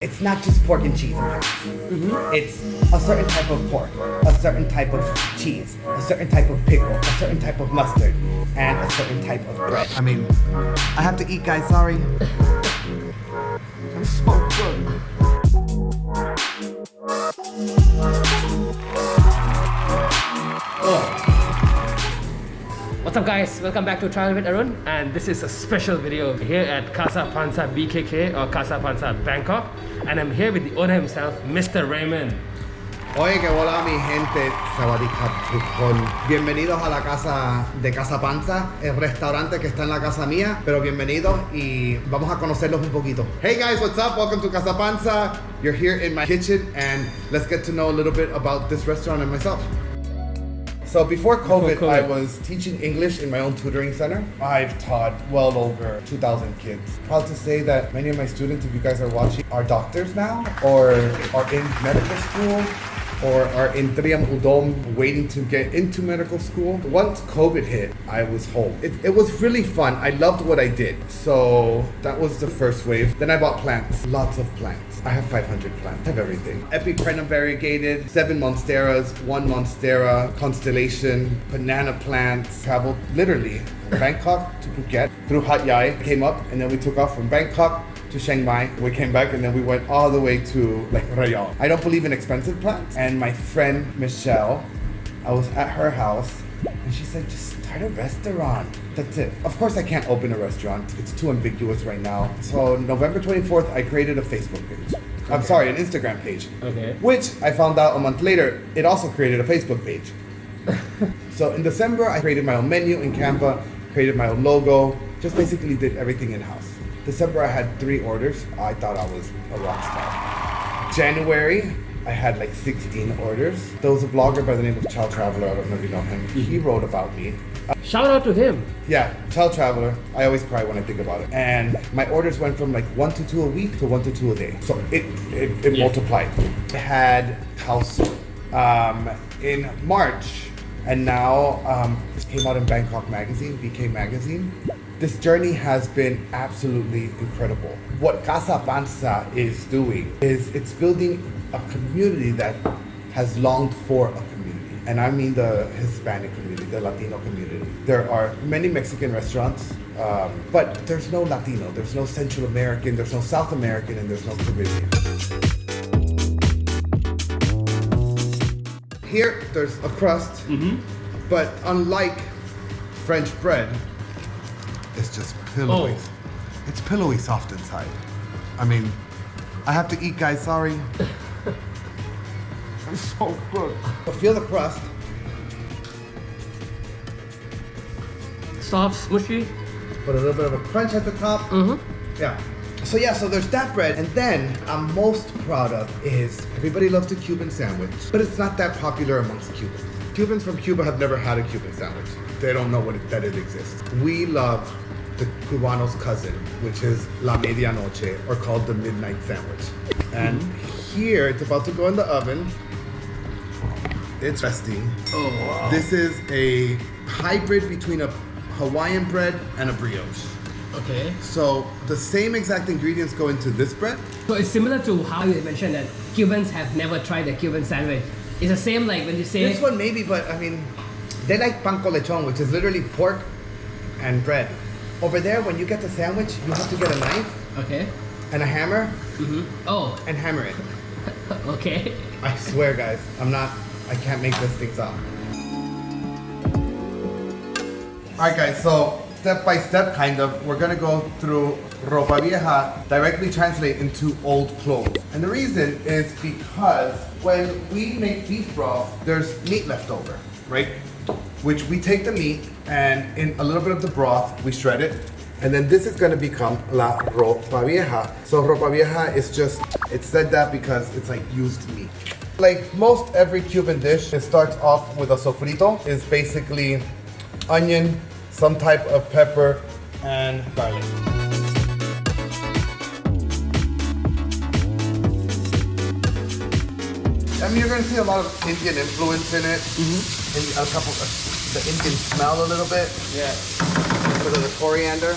It's not just pork and cheese. It's a certain type of pork, a certain type of cheese, a certain type of pickle, a certain type of mustard, and a certain type of bread. I mean, I have to eat, guys, sorry. I'm so good. What's up guys, welcome back to Travel with Arun, and this is a special video here at CasapanzaBkk or Casa Bangkok, and I'm here with the owner himself, Mr. Raymond. Oye, que hola mi gente, sawadee-krap tukon. Bienvenidos a la casa de Casa Panza, el restaurante que está en la casa mía, pero bienvenidos y vamos a conocerlos un poquito. Hey guys, what's up? Welcome to Casa Panza. You're here in my kitchen and let's get to know a little bit about this restaurant and myself. So before COVID, I was teaching English in my own tutoring center. I've taught well over 2,000 kids. Proud to say that many of my students, if you guys are watching, are doctors now, or are in medical school, or are in Triam Udom waiting to get into medical school. Once COVID hit, I was home. It was really fun. I loved what I did. So that was the first wave. Then I bought plants, lots of plants. I have 500 plants, I have everything. Epiprenum variegated, 7 monsteras, 1 monstera, constellation, banana plants. Traveled literally from Bangkok to Phuket through Hat Yai, came up, and then we took off from Bangkok to Chiang Mai. We came back and then we went all the way to like Rayong. I don't believe in expensive plants. And my friend Michelle, I was at her house and she said, just start a restaurant. That's it. Of course I can't open a restaurant. It's too ambiguous right now. So November 24th, I created a Facebook page. I'm sorry, an Instagram page. Okay. Which I found out a month later, it also created a Facebook page. So in December, I created my own menu in Canva, created my own logo, just basically did everything in-house. December, I had 3 orders. I thought I was a rock star. January, I had like 16 orders. There was a blogger by the name of Child Traveler. I don't know if you know him. He wrote about me. Shout out to him. Yeah, Child Traveler. I always cry when I think about it. And my orders went from like 1 to 2 a week to 1 to 2 a day. So it multiplied. I had house in March. And now it came out in Bangkok magazine, BK magazine. This journey has been absolutely incredible. What Casa Panza is doing is it's building a community that has longed for a community. And I mean the Hispanic community, the Latino community. There are many Mexican restaurants, but there's no Latino, there's no Central American, there's no South American, and there's no Caribbean. Here, there's a crust, but unlike French bread, it's just pillowy. It's pillowy soft inside. I mean, I have to eat, guys, sorry. It's so good. But feel the crust. Soft, smushy. Put a little bit of a crunch at the top. Yeah. So there's that bread. And then I'm most proud of is everybody loves the Cuban sandwich, but it's not that popular amongst Cubans. Cubans from Cuba have never had a Cuban sandwich. They don't know that it exists. We love the Cubano's cousin, which is La Medianoche, or called the Midnight Sandwich. And here, it's about to go in the oven. It's resting. Oh, wow. This is a hybrid between a Hawaiian bread and a brioche. Okay. So the same exact ingredients go into this bread. So it's similar to how you mentioned that Cubans have never tried the Cuban sandwich. It's the same like when you say... This one maybe, but I mean, they like pan con lechon, which is literally pork and bread. Over there, when you get the sandwich, you have to get a knife Okay. and a hammer Oh, and hammer it. okay. I swear, guys, I can't make this thing up. All right, guys, so step by step, kind of, we're gonna go through Ropa Vieja, directly translate into old clothes. And the reason is because when we make beef broth, there's meat left over, right? Which we take the meat and in a little bit of the broth, we shred it. And then this is gonna become La Ropa Vieja. So Ropa Vieja is just, it said that because it's like used meat. Like most every Cuban dish, it starts off with a sofrito. It's basically onion, some type of pepper, and garlic. I mean, you're gonna see a lot of Indian influence in it. And a couple of the Indian smell a little bit. Yeah. Because of the coriander.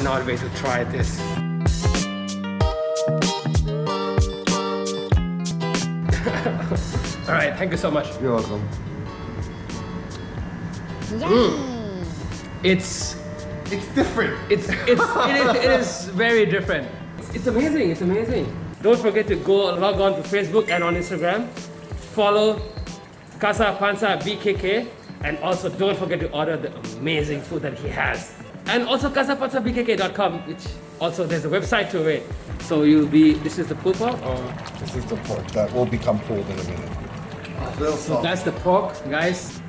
cannot wait to try this. All right, thank you so much. You're welcome. It's different. it is very different. It's amazing. It's amazing. Don't forget to go log on to Facebook and on Instagram. Follow CasapanzaBkk, and also don't forget to order the amazing food that he has. And also CasapanzaBkk.com, which also there's a website to it. So you'll be. This is the pulled pork, or This is the pork that will become pulled in a minute. so that's the pork, guys.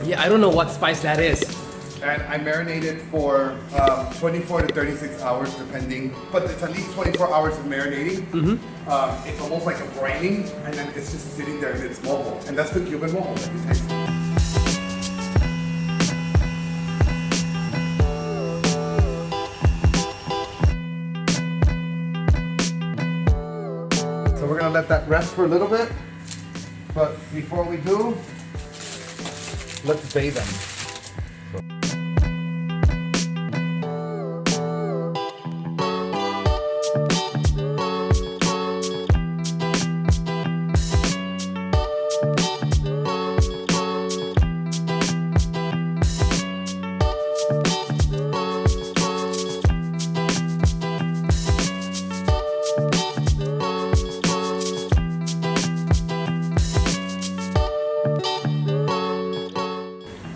Yeah, I don't know what spice that is. And I marinated for 24 to 36 hours, depending. But it's at least 24 hours of marinating. It's almost like a brining, and then it's just sitting there in its mojo. And that's the Cuban mojo that you taste. So we're gonna let that rest for a little bit. But before we do, let's bathe them.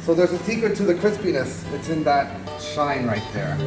So there's a secret to the crispiness. It's in that shine right there.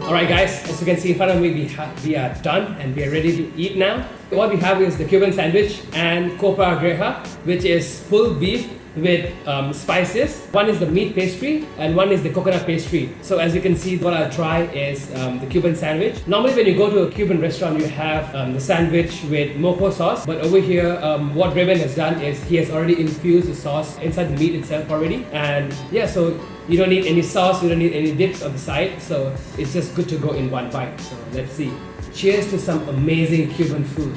Alright guys, as you can see in front of me, we are done and we are ready to eat now. What we have is the Cuban sandwich and Ropa Vieja, which is pulled beef with spices. One is the meat pastry and one is the coconut pastry. So as you can see, what I'll try is the Cuban sandwich. Normally when you go to a Cuban restaurant, you have the sandwich with moco sauce. But over here, what Raymond has done is he has already infused the sauce inside the meat itself already. And yeah, so you don't need any sauce, you don't need any dips on the side. So it's just good to go in one bite. So let's see. Cheers to some amazing Cuban food.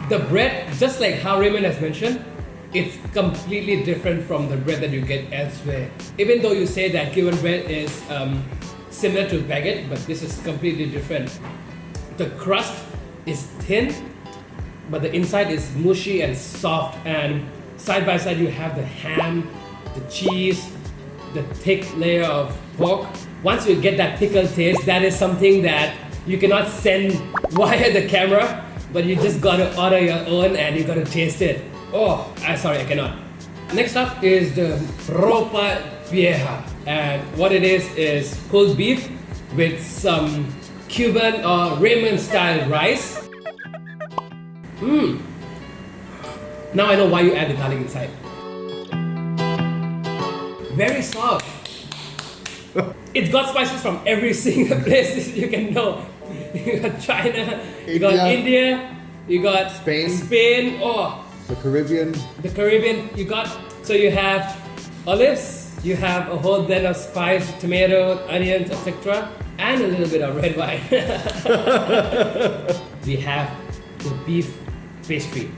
The bread, just like how Raymond has mentioned, it's completely different from the bread that you get elsewhere. Even though you say that Cuban bread is similar to baguette, but this is completely different. The crust is thin, but the inside is mushy and soft, and side by side you have the ham, the cheese, the thick layer of pork. Once you get that pickle taste, that is something that you cannot send via the camera, but you just gotta order your own and you gotta taste it. Oh, sorry, I cannot. Next up is the Ropa Vieja, and what it is pulled beef with some Cuban or Raymond style rice. Now I know why you add the garlic inside. Very soft. It's got spices from every single place you can know. You got China, you got India, you got Spain, oh, the Caribbean. You got, so you have olives, you have a whole blend of spice, tomato, onions, etc. and a little bit of red wine. We have the beef pastry.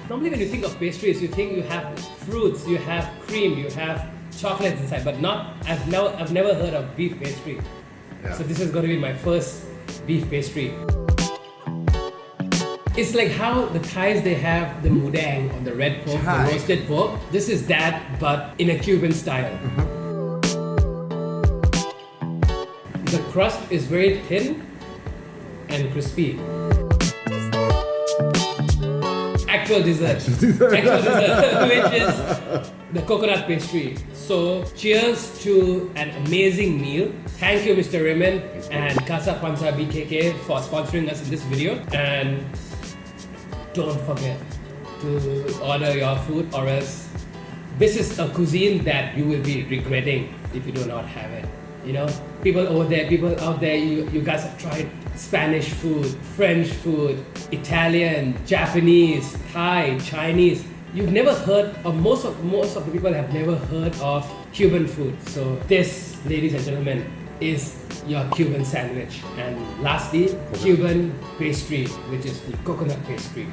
Normally when you think of pastries, you think you have fruits, you have cream, you have chocolates inside, but not, I've never heard of beef pastry. Yeah. So this is going to be my first beef pastry. It's like how the Thais, they have the mudang on the red pork, the roasted pork. This is that, but in a Cuban style. The crust is very thin and crispy. Actually actual dessert. Actual dessert, which is the coconut pastry. So, cheers to an amazing meal. Thank you, Mr. Raymond and CasapanzaBkk for sponsoring us in this video. And don't forget to order your food, or else this is a cuisine that you will be regretting if you do not have it. You know, people out there, you guys have tried Spanish food, French food, Italian, Japanese, Thai, Chinese. You've never heard of most of the people have never heard of Cuban food. So this, ladies and gentlemen, is your Cuban sandwich. And lastly, Cuban pastry, which is the coconut pastry.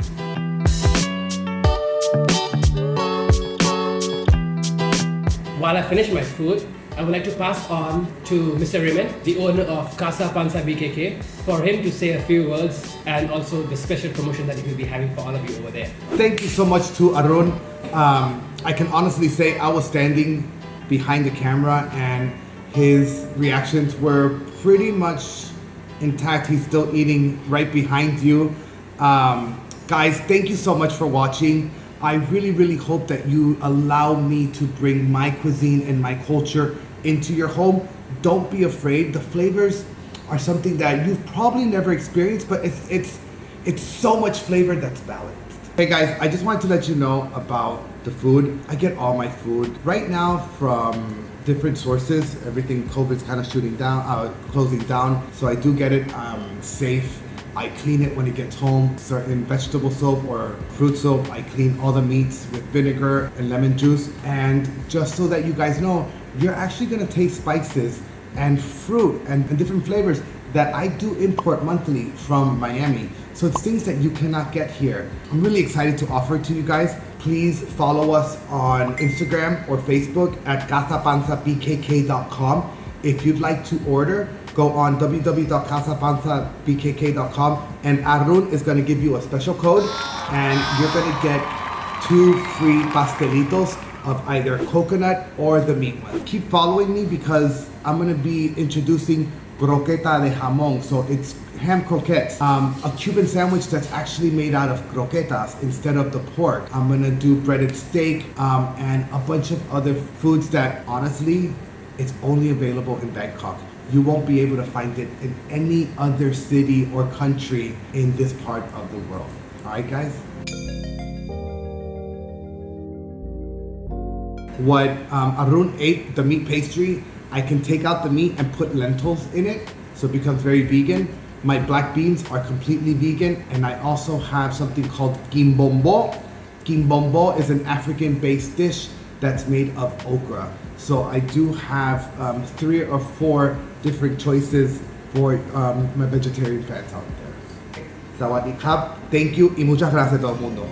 While I finish my food, I would like to pass on to Mr. Raymond, the owner of CasapanzaBkk, for him to say a few words and also the special promotion that he will be having for all of you over there. Thank you so much to Arun. I can honestly say I was standing behind the camera and his reactions were pretty much intact. He's still eating right behind you. Guys, thank you so much for watching. I really hope that you allow me to bring my cuisine and my culture into your home. Don't be afraid. The flavors are something that you've probably never experienced, but it's so much flavor that's balanced. Hey guys, I just wanted to let you know about the food. I get all my food right now from different sources. Everything COVID's kind of closing down. So I do get it safe. I clean it when it gets home. Certain vegetable soap or fruit soap, I clean all the meats with vinegar and lemon juice. And just so that you guys know, you're actually gonna taste spices and fruit and different flavors that I do import monthly from Miami. So it's things that you cannot get here. I'm really excited to offer it to you guys. Please follow us on Instagram or Facebook at CasapanzaBkk.com. If you'd like to order, go on www.CasapanzaBkk.com and Arun is gonna give you a special code and you're gonna get 2 free pastelitos of either coconut or the meat one. Keep following me because I'm gonna be introducing croqueta de jamón. So it's ham croquettes, a Cuban sandwich that's actually made out of croquetas instead of the pork. I'm gonna do breaded steak and a bunch of other foods that honestly, it's only available in Bangkok. You won't be able to find it in any other city or country in this part of the world. All right, guys? What Arun ate, the meat pastry, I can take out the meat and put lentils in it, so it becomes very vegan. My black beans are completely vegan, and I also have something called quimbombo. Quimbombo is an African-based dish that's made of okra. So I do have 3 or 4 different choices for my vegetarian fans out there. Sawadee krap. Thank you y muchas gracias a todo el mundo.